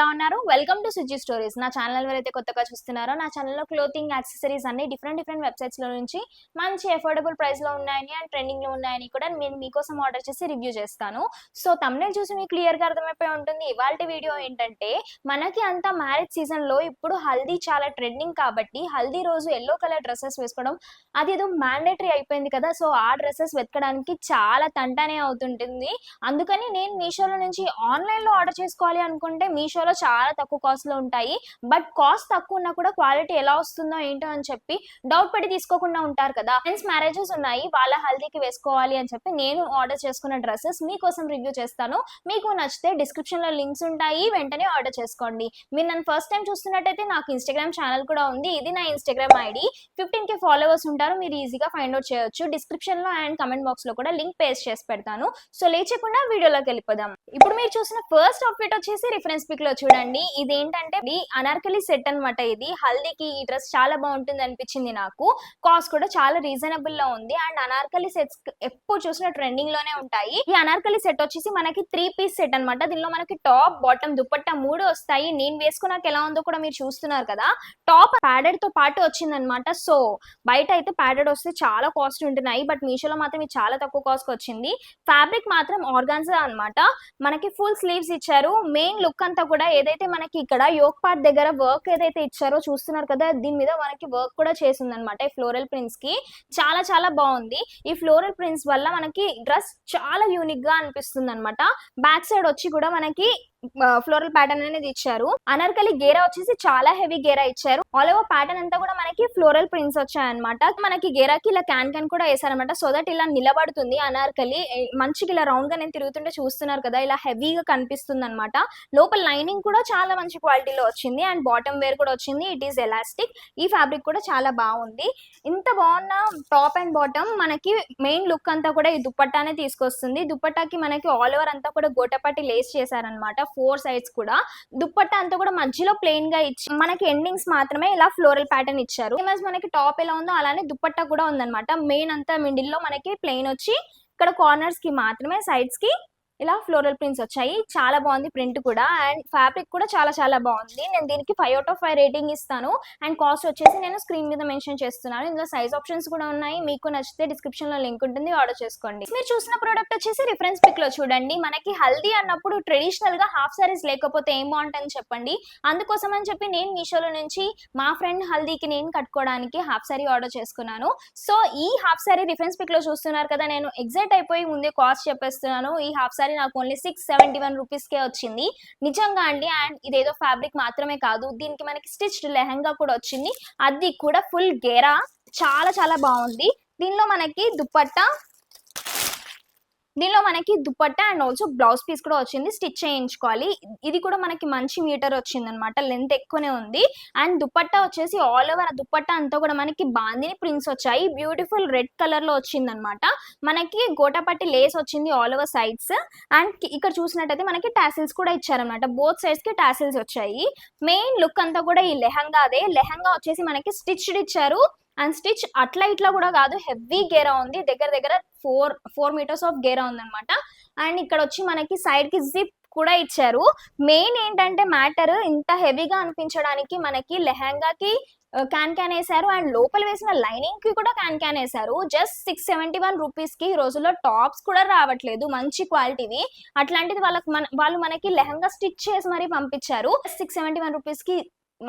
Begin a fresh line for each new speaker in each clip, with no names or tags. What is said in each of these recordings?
ఎలా ఉన్నారు? Welcome to Suji stories. నా ఛానల్ ఎవరైతే కొత్తగా చూస్తున్నారో నా ఛానల్లో క్లోతింగ్ యాక్సెసరీస్ అన్ని డిఫరెంట్ వెబ్సైట్స్ లో నుంచి మంచి అఫోర్డబుల్ ప్రైస్ లో ఉన్నాయని అండ్ ట్రెండింగ్ లో ఉన్నాయని కూడా నేను మీకోసం ఆర్డర్ చేసి రివ్యూ చేస్తాను. సో thumbnail చూసి మీకు క్లియర్ గా అర్థమైపోయి ఉంటుంది. ఇవాల్టి వీడియో ఏంటంటే మనకి అంత మ్యారేజ్ సీజన్ లో ఇప్పుడు హల్దీ చాలా ట్రెండింగ్ కాబట్టి హల్దీ రోజు ఎల్లో కలర్ డ్రెస్సెస్ వేసుకోవడం అది ఏదో మ్యాండేటరీ అయిపోయింది కదా. సో ఆ డ్రెస్సెస్ వెతకడానికి చాలా తంటానే అవుతుంటుంది. అందుకని నేను మీషోలో నుంచి ఆన్లైన్ లో ఆర్డర్ చేసుకోవాలి అనుకుంటే మీషోలో చాలా తక్కువ కాస్ట్ లో ఉంటాయి. బట్ కాస్ట్ తక్కువ ఉన్నా కూడా క్వాలిటీ ఎలా వస్తుందో ఏంటో అని చెప్పి డౌట్ పడి తీసుకోకుండా ఉంటారు కదా. ఫ్రెండ్స్ మ్యారేజెస్ ఉన్నాయి, వాళ్ళ హల్దీకి వేసుకోవాలి అని చెప్పి నేను ఆర్డర్ చేసుకున్న డ్రెస్సెస్ మీకోసం రివ్యూ చేస్తాను. మీకు నచ్చితే డిస్క్రిప్షన్ లో లింక్స్ ఉంటాయి, వెంటనే ఆర్డర్ చేసుకోండి. మీరు నన్ను ఫస్ట్ టైం చూస్తున్నట్టయితే నాకు ఇన్స్టాగ్రామ్ ఛానల్ కూడా ఉంది. ఇది నా ఇన్స్టాగ్రామ్ ఐడి. 15K ఫాలోవర్స్ ఉంటారు, మీరు ఈజీగా ఫైండ్ అవుట్ చేయొచ్చు. డిస్క్రిప్షన్ లో అండ్ కమెంట్ బాక్స్ లో కూడా లింక్ పేస్ట్ చేసి పెడతాను. సో లేచకుండా వీడియోలోకి వెళ్ళిపోదాం. ఇప్పుడు మీరు చూసిన ఫస్ట్ అవుట్ఫిట్ వచ్చేసి రిఫరెన్స్ పిక్ లో చూడండి. ఇదేంటంటే అనార్కలి సెట్ అన్నమాట. ఇది హల్దీకి ఈ డ్రెస్ చాలా బాగుంటుంది అనిపించింది నాకు. కాస్ట్ కూడా చాలా రీజనబుల్ లో ఉంది. అండ్ అనార్కలి సెట్స్ ఎప్పుడు చూసిన ట్రెండింగ్ లోనే ఉంటాయి. ఈ అనార్కలి సెట్ వచ్చేసి మనకి 3 పీస్ సెట్ అన్నమాట. దీనిలో మనకి టాప్ బాటమ్ దుపట్టా 3 వస్తాయి. నేను వేసుకున్నాక ఎలా ఉందో కూడా మీరు చూస్తున్నారు కదా. టాప్ ప్యాడెడ్ తో పాటు వచ్చింది అనమాట. సో బయట అయితే ప్యాడెడ్ వస్తే చాలా కాస్ట్ ఉంటున్నాయి, బట్ మీషోలో మాత్రం ఇది చాలా తక్కువ కాస్ట్ కి వచ్చింది. ఫ్యాబ్రిక్ మాత్రం ఆర్గాన్జా అన్నమాట. మనకి ఫుల్ స్లీవ్స్ ఇచ్చారు. మెయిన్ లుక్ అంతా కూడా ఏదైతే మనకి ఇక్కడ యోక్ పార్ట్ దగ్గర వర్క్ ఏదైతే ఇచ్చారో చూస్తున్నారు కదా, దీని మీద మనకి వర్క్ కూడా చేసింది అనమాట. ఈ ఫ్లోరల్ ప్రింట్స్ కి చాలా బాగుంది. ఈ ఫ్లోరల్ ప్రింట్స్ వల్ల మనకి డ్రెస్ చాలా యూనిక్ గా అనిపిస్తుంది అనమాట. బ్యాక్ సైడ్ వచ్చి కూడా మనకి ఫ్లోరల్ ప్యాటర్న్ అనేది ఇచ్చారు. అనార్కలి గేరా వచ్చేసి చాలా హెవీ గేరా ఇచ్చారు. ఆల్ ఓవర్ ప్యాటర్న్ అంతా కూడా మనకి ఫ్లోరల్ ప్రింట్స్ వచ్చాయన్నమాట. మనకి గేరాకి ఇలా క్యాన్ కూడా వేసారనమాట. సో దట్ ఇలా నిలబడుతుంది అనార్కలి. మంచిగా ఇలా రౌండ్ గా నేను తిరుగుతుంటే చూస్తున్నారు కదా, ఇలా హెవీగా కనిపిస్తుంది అనమాట. లోపల లైనింగ్ కూడా చాలా మంచి క్వాలిటీలో వచ్చింది. అండ్ బాటమ్ వేర్ కూడా వచ్చింది. It is elastic. ఈ ఫ్యాబ్రిక్ కూడా చాలా బాగుంది. ఇంత బాగున్న టాప్ అండ్ బాటమ్ మనకి మెయిన్ లుక్ అంతా కూడా ఈ దుపట్టానే తీసుకొస్తుంది. దుపట్టాకి మనకి ఆల్ ఓవర్ అంతా కూడా గోటపట్టి లేస్ చేశారనమాట. 4 సైడ్స్ కూడా. దుపట్టా అంతా కూడా మధ్యలో ప్లెయిన్ గా ఇచ్చి మనకి ఎండింగ్స్ మాత్రమే ఇలా ఫ్లోరల్ ప్యాటర్న్ ఇచ్చారు. మనకి టాప్ ఎలా ఉందో అలానే దుపట్టా కూడా ఉందన్నమాట. మెయిన్ అంతా మిడిల్ లో మనకి ప్లెయిన్ వచ్చి ఇక్కడ కార్నర్స్ కి మాత్రమే సైడ్స్ కి ఇలా ఫ్లోరల్ ప్రింట్స్ వచ్చాయి. చాలా బాగుంది ప్రింట్ కూడా. అండ్ ఫ్యాబ్రిక్ కూడా చాలా బాగుంది. నేను దీనికి 5 out of 5 రేటింగ్ ఇస్తాను. అండ్ కాస్ట్ వచ్చేసి నేను స్క్రీన్ మీద మెన్షన్ చేస్తున్నాను. ఇందులో సైజ్ ఆప్షన్స్ కూడా ఉన్నాయి. మీకు నచ్చితే డిస్క్రిప్షన్ లో లింక్ ఉంటుంది, ఆర్డర్ చేసుకోండి. మీరు చూసిన ప్రోడక్ట్ వచ్చేసి రిఫరెన్స్ పిక్ లో చూడండి. మనకి హల్దీ అన్నప్పుడు ట్రెడిషనల్ గా హాఫ్ సారీస్ లేకపోతే ఏం బాగుంటుందని చెప్పండి. అందుకోసం అని చెప్పి నేను మీషోలో నుంచి మా ఫ్రెండ్ హల్దీకి నేను కట్టుకోవడానికి హాఫ్ సారీ ఆర్డర్ చేసుకున్నాను. సో ఈ హాఫ్ సారీ రిఫరెన్స్ పిక్ లో చూస్తున్నారు కదా, నేను ఎగ్జైట్ అయిపోయి ముందే కాస్ట్ చెప్పేస్తున్నాను. ఈ హాఫ్ సారీ నాకు ఓన్లీ 671 రూపీస్ కే వచ్చింది. నిజంగా అండి. అండ్ ఇదేదో ఫ్యాబ్రిక్ మాత్రమే కాదు, దీనికి మనకి స్టిచ్డ్ లెహంగా కూడా వచ్చింది. అది కూడా ఫుల్ గేరా. చాలా బాగుంది. దీనిలో మనకి dupatta and also blouse piece కూడా వచ్చింది. స్టిచ్ చేయించుకోవాలి. ఇది కూడా మనకి మంచి మీటర్ వచ్చింది అనమాట. లెంత్ ఎక్కువనే ఉంది. అండ్ దుపట్టా వచ్చేసి ఆల్ ఓవర్ ఆ దుపట్టా అంతా కూడా మనకి బాందిని ప్రింట్స్ వచ్చాయి. బ్యూటిఫుల్ రెడ్ కలర్ లో వచ్చింది అనమాట. మనకి గోటపట్టి లేస్ వచ్చింది ఆల్ ఓవర్ సైడ్స్. అండ్ ఇక్కడ చూసినట్టయితే మనకి టాసిల్స్ కూడా ఇచ్చారనమాట. బోత్ సైడ్స్ కి టాసిల్స్ వచ్చాయి. మెయిన్ లుక్ అంతా కూడా ఈ లెహంగా లెహంగా వచ్చేసి మనకి స్టిచ్డ్ ఇచ్చారు. అండ్ స్టిచ్ అట్లా ఇట్లా కూడా కాదు, హెవీ గేరా ఉంది. దగ్గర 4 మీటర్స్ ఆఫ్ గేరా ఉందన్నమాట. అండ్ ఇక్కడ వచ్చి మనకి సైడ్ కి జిప్ కూడా ఇచ్చారు. మెయిన్ ఏంటంటే మ్యాటర్ ఇంత హెవీగా అనిపించడానికి మనకి లెహంగాకి క్యాన్ వేసారు. అండ్ లోపల వేసిన లైనింగ్ కి కూడా క్యాన్ వేసారు. జస్ట్ 671 రూపీస్ కి ఈ రోజుల్లో టాప్స్ కూడా రావట్లేదు మంచి క్వాలిటీవి. అట్లాంటిది వాళ్ళు మనకి లెహంగా స్టిచ్ చేసి మరీ పంపించారు. 671 రూపీస్ కి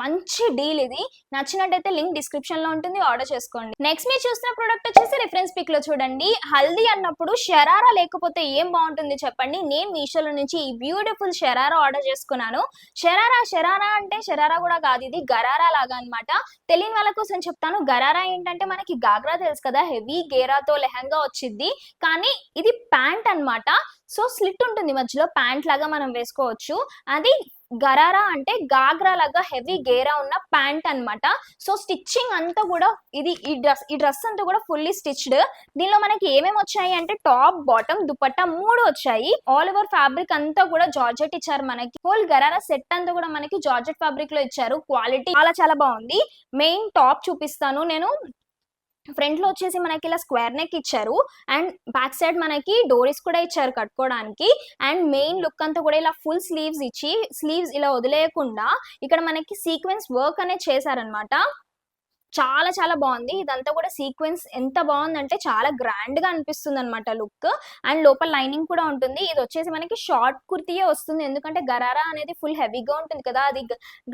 మంచి డీల్ ఇది. నచ్చినట్టయితే లింక్ డిస్క్రిప్షన్ లో ఉంటుంది, ఆర్డర్ చేసుకోండి. నెక్స్ట్ మీరు చూసిన ప్రోడక్ట్ వచ్చేసి రిఫరెన్స్ పిక్ లో చూడండి. హల్దీ అన్నప్పుడు షరారా లేకపోతే ఏం బాగుంటుంది చెప్పండి. నేను మీషోలో నుంచి ఈ బ్యూటిఫుల్ షరారా ఆర్డర్ చేసుకున్నాను. షరారా అంటే షరారా కూడా కాదు, ఇది గరారా లాగా అన్నమాట. తెలియని వాళ్ళ కోసం చెప్తాను. గరారా ఏంటంటే మనకి గాగ్రా తెలుసు కదా, హెవీ గేరాతో లెహంగా వచ్చింది. కానీ ఇది ప్యాంట్ అన్నమాట. సో స్లిట్ ఉంటుంది మధ్యలో, ప్యాంట్ లాగా మనం వేసుకోవచ్చు. అది గరారా అంటే గాగ్రా లాగా హెవీ గేరా ఉన్న ప్యాంట్ అన్నమాట. సో స్టిచ్చింగ్ అంతా కూడా ఈ డ్రెస్ అంతా కూడా ఫుల్లీ స్టిచ్డ్. దీనిలో మనకి ఏమేమి వచ్చాయి అంటే టాప్ బాటమ్ దుపట్టా 3 వచ్చాయి. ఆల్ ఓవర్ ఫ్యాబ్రిక్ అంతా కూడా జార్జెట్ ఇచ్చారు. మనకి హోల్ గరారా సెట్ అంతా కూడా మనకి జార్జెట్ ఫ్యాబ్రిక్ లో ఇచ్చారు. క్వాలిటీ చాలా బాగుంది. మెయిన్ టాప్ చూపిస్తాను నేను. ఫ్రంట్ లో వచ్చేసి మనకి ఇలా స్క్వేర్ నెక్ ఇచ్చారు అండ్ బ్యాక్ సైడ్ మనకి డోరీస్ కూడా ఇచ్చారు కట్టుకోవడానికి. అండ్ మెయిన్ లుక్ అంతా కూడా ఇలా ఫుల్ స్లీవ్స్ ఇచ్చి స్లీవ్స్ ఇలా వదిలేయకుండా ఇక్కడ మనకి సీక్వెన్స్ వర్క్ అనేది చేశారనమాట. చాలా చాలా బాగుంది. ఇదంతా కూడా సీక్వెన్స్ ఎంత బాగుందంటే చాలా గ్రాండ్ గా అనిపిస్తుంది అనమాట లుక్. అండ్ లోపల లైనింగ్ కూడా ఉంటుంది. ఇది వచ్చేసి మనకి షార్ట్ కుర్తీయే వస్తుంది, ఎందుకంటే గరారా అనేది ఫుల్ హెవీగా ఉంటుంది కదా, అది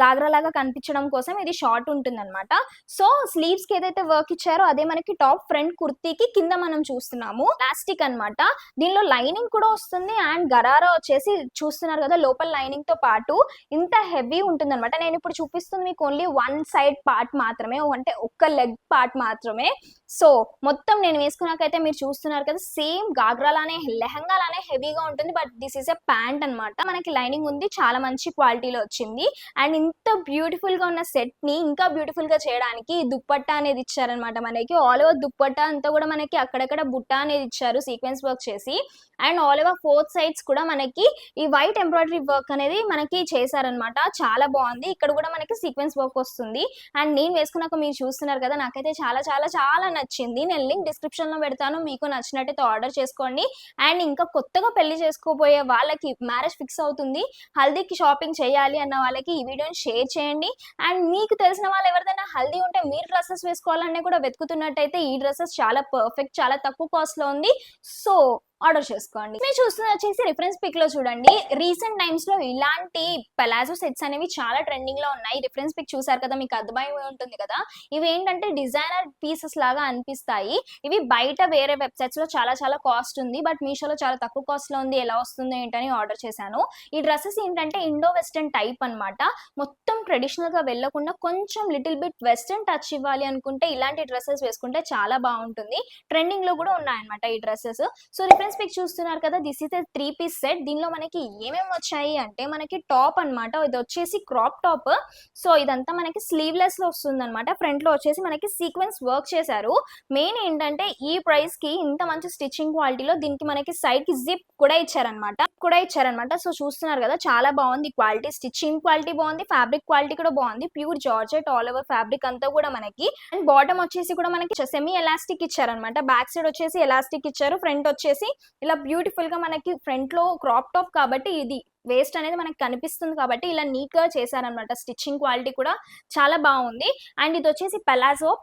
గాగ్రా లాగా కనిపించడం కోసం ఇది షార్ట్ ఉంటుంది అనమాట. సో స్లీవ్స్ కి ఏదైతే వర్క్ ఇచ్చారో అదే మనకి టాప్ ఫ్రంట్ కుర్తీకి కింద మనం చూస్తున్నాము ప్లాస్టిక్ అనమాట. దీనిలో లైనింగ్ కూడా వస్తుంది అండ్ గరారా వచ్చేసి చూస్తున్నారు కదా లోపల లైనింగ్ తో పాటు ఇంత హెవీ ఉంటుంది అనమాట. నేను ఇప్పుడు చూపిస్తుంది మీకు ఓన్లీ వన్ సైడ్ పార్ట్ మాత్రమే, అంటే ఒక్క లెగ్ పార్ట్ మాత్రమే. సో మొత్తం నేను వేసుకున్నాకైతే మీరు చూస్తున్నారు కదా సేమ్ గాగ్రాలానే లెహంగాలానే హెవీగా ఉంటుంది, but this is a pant అనమాట. మనకి లైనింగ్ ఉంది, చాలా మంచి క్వాలిటీలో వచ్చింది. అండ్ ఇంత బ్యూటిఫుల్ గా ఉన్న సెట్ ని ఇంకా బ్యూటిఫుల్ గా చేయడానికి దుప్పట్టా అనేది ఇచ్చారనమాట. మనకి ఆల్ ఓవర్ దుప్పట్టా అంతా కూడా మనకి అక్కడక్కడ బుట్ట అనేది ఇచ్చారు సీక్వెన్స్ వర్క్ చేసి. అండ్ ఆల్ ఓవర్ 4 సైడ్స్ కూడా మనకి ఈ వైట్ ఎంబ్రాయిడరీ వర్క్ అనేది మనకి చేశారనమాట. చాలా బాగుంది. ఇక్కడ కూడా మనకి సీక్వెన్స్ వర్క్ వస్తుంది. అండ్ నేను వేసుకున్నాక మీరు చూస్తున్నారు కదా, నాకైతే చాలా చాలా చాలా నచ్చింది. నేను లింక్ డిస్క్రిప్షన్ లో పెడతాను, మీకు నచ్చినట్టయితే ఆర్డర్ చేసుకోండి. అండ్ ఇంకా కొత్తగా పెళ్లి చేసుకోబోయే వాళ్ళకి, మ్యారేజ్ ఫిక్స్ అవుతుంది, హల్దీకి షాపింగ్ చేయాలి అన్న వాళ్ళకి ఈ వీడియోని షేర్ చేయండి. అండ్ మీకు తెలిసిన వాళ్ళు ఎవరిదైనా హల్దీ ఉంటే మీరు డ్రెస్సెస్ వేసుకోవాలనే కూడా వెతుకుతున్నట్టయితే ఈ డ్రెస్సెస్ చాలా పర్ఫెక్ట్, చాలా తక్కువ కాస్ట్ లో ఉంది. సో ఆర్డర్ చేసుకోండి. మీరు చూస్తున్న వచ్చేసి రిఫరెన్స్ పిక్ లో చూడండి. రీసెంట్ టైమ్స్ లో ఇలాంటి పలాజో సెట్స్ అనేవి చాలా ట్రెండింగ్ లో ఉన్నాయి. రిఫరెన్స్ పిక్ చూసారు కదా, మీకు అర్థమై ఉంటుంది కదా. ఇవి ఏంటంటే డిజైనర్ పీసెస్ లాగా అనిపిస్తాయి. ఇవి బయట వేరే వెబ్సైట్స్ లో చాలా చాలా కాస్ట్ ఉంది, బట్ మీషోలో చాలా తక్కువ కాస్ట్ లో ఉంది. ఎలా వస్తుందో ఏంటని ఆర్డర్ చేశాను. ఈ డ్రెస్సెస్ ఏంటంటే ఇండో వెస్టర్న్ టైప్ అనమాట. మొత్తం ట్రెడిషనల్ గా వెళ్ళకుండా కొంచెం లిటిల్ బిట్ వెస్టర్న్ టచ్ ఇవ్వాలి అనుకుంటే ఇలాంటి డ్రెస్సెస్ వేసుకుంటే చాలా బాగుంటుంది. ట్రెండింగ్ లో కూడా ఉన్నాయన్నమాట ఈ డ్రెస్సెస్. సో రిఫరెన్స్ పిక్ చూస్తున్నారు కదా, దిస్ ఇస్ 3 పీస్ సెట్. దీనిలో మనకి ఏమేమి వచ్చాయి అంటే మనకి టాప్ అనమాట, ఇది వచ్చేసి క్రాప్ టాప్. సో ఇదంతా మనకి స్లీవ్లెస్ లో వస్తుంది అనమాట. ఫ్రంట్ లో వచ్చేసి మనకి సీక్వెన్స్ వర్క్ చేశారు. మెయిన్ ఏంటంటే ఈ ప్రైస్ కి ఇంత మంచి స్టిచ్చింగ్ క్వాలిటీలో దీనికి మనకి సైడ్ కి జిప్ కూడా ఇచ్చారనమాట. సో చూస్తున్నారు కదా, చాలా బాగుంది క్వాలిటీ, స్టిచ్చింగ్ క్వాలిటీ బాగుంది, ఫ్యాబ్రిక్ క్వాలిటీ కూడా బాగుంది. Pure georgette all over fabric అంతా కూడా మనకి. అండ్ బాటమ్ వచ్చేసి కూడా మనకి సెమీ ఎలాస్టిక్ ఇచ్చారనమాట. బ్యాక్ సైడ్ వచ్చేసి ఎలాస్టిక్ ఇచ్చారు, ఫ్రంట్ వచ్చేసి ఇలా బ్యూటిఫుల్ గా మనకి ఫ్రంట్ లో క్రాప్ టాప్ కాబట్టి ఇది వేస్ట్ అనేది మనకి కనిపిస్తుంది కాబట్టి ఇలా నీట్ గా చేశారనమాట. స్టిచ్చింగ్ క్వాలిటీ కూడా చాలా బాగుంది. అండ్ ఇది వచ్చేసి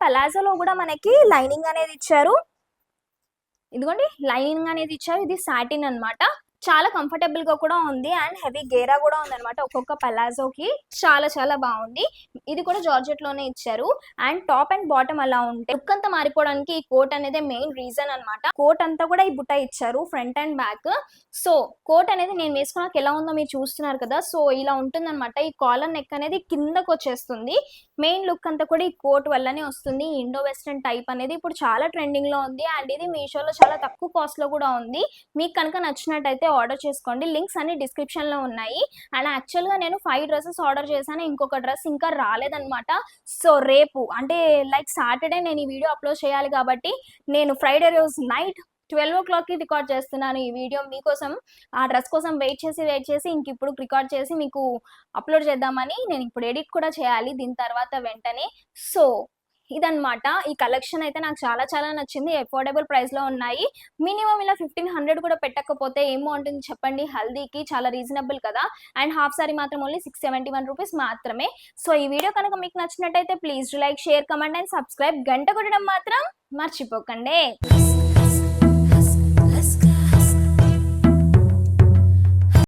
పలాజోలో కూడా మనకి లైనింగ్ అనేది ఇచ్చారు. ఇదిగోండి లైనింగ్ అనేది ఇచ్చారు. ఇది సాటిన్ అన్నమాట. చాలా కంఫర్టబుల్ గా కూడా ఉంది అండ్ హెవీ గేరా కూడా ఉంది అనమాట. ఒక్కొక్క పలాజోకి చాలా చాలా బాగుంది. ఇది కూడా జార్జెట్ లోనే ఇచ్చారు. అండ్ టాప్ అండ్ బాటమ్ అలా ఉంటే లుక్ అంతా మారిపోవడానికి ఈ కోట్ అనేది మెయిన్ రీజన్ అనమాట. కోట్ అంతా కూడా ఈ బుట్ట ఇచ్చారు front and back. So coat అనేది నేను వేసుకున్నాక ఎలా ఉందో మీరు చూస్తున్నారు కదా. సో ఇలా ఉంటుంది అనమాట. ఈ కాలర్ నెక్ అనేది కిందకు వచ్చేస్తుంది. మెయిన్ లుక్ అంతా కూడా ఈ కోట్ వల్లనే వస్తుంది. ఇండో వెస్టర్న్ టైప్ అనేది ఇప్పుడు చాలా ట్రెండింగ్ లో ఉంది అండ్ ఇది మీషోలో చాలా తక్కువ కాస్ట్ లో కూడా ఉంది. మీకు కనుక నచ్చినట్టయితే ఆర్డర్ చేసుకోండి. లింక్స్ అన్ని డిస్క్రిప్షన్ లో ఉన్నాయి. అండ్ యాక్చువల్ గా నేను 5 డ్రెస్సెస్ ఆర్డర్ చేశాను, ఇంకొక డ్రెస్ ఇంకా రాలేదన్నమాట. సో రేపు అంటే లైక్ సాటర్డే నేను ఈ వీడియో అప్లోడ్ చేయాలి కాబట్టి నేను ఫ్రైడే రోజు నైట్ 12 o'clock కి రికార్డ్ చేస్తున్నాను ఈ వీడియో మీకోసం. ఆ డ్రెస్ కోసం వెయిట్ చేసి ఇంక ఇప్పుడు రికార్డ్ చేసి మీకు అప్లోడ్ చేద్దామని. నేను ఇప్పుడు ఎడిట్ కూడా చేయాలి దీని తర్వాత వెంటనే. సో ఇదన్నమాట. ఈ కలెక్షన్ అయితే నాకు చాలా చాలా నచ్చింది. అఫోర్డబుల్ ప్రైస్ లో ఉన్నాయి. మినిమం ఇలా 1500 కూడా పెట్టకపోతే ఏమో ఉంటుంది చెప్పండి. హల్దీకి చాలా రీజనబుల్ కదా. అండ్ హాఫ్ సారీ మాత్రం ఓన్లీ 671 రూపీస్ మాత్రమే. సో ఈ వీడియో కనుక మీకు నచ్చినట్టయితే please like, share, comment and subscribe. గంట కొట్టడం మాత్రం మర్చిపోకండి.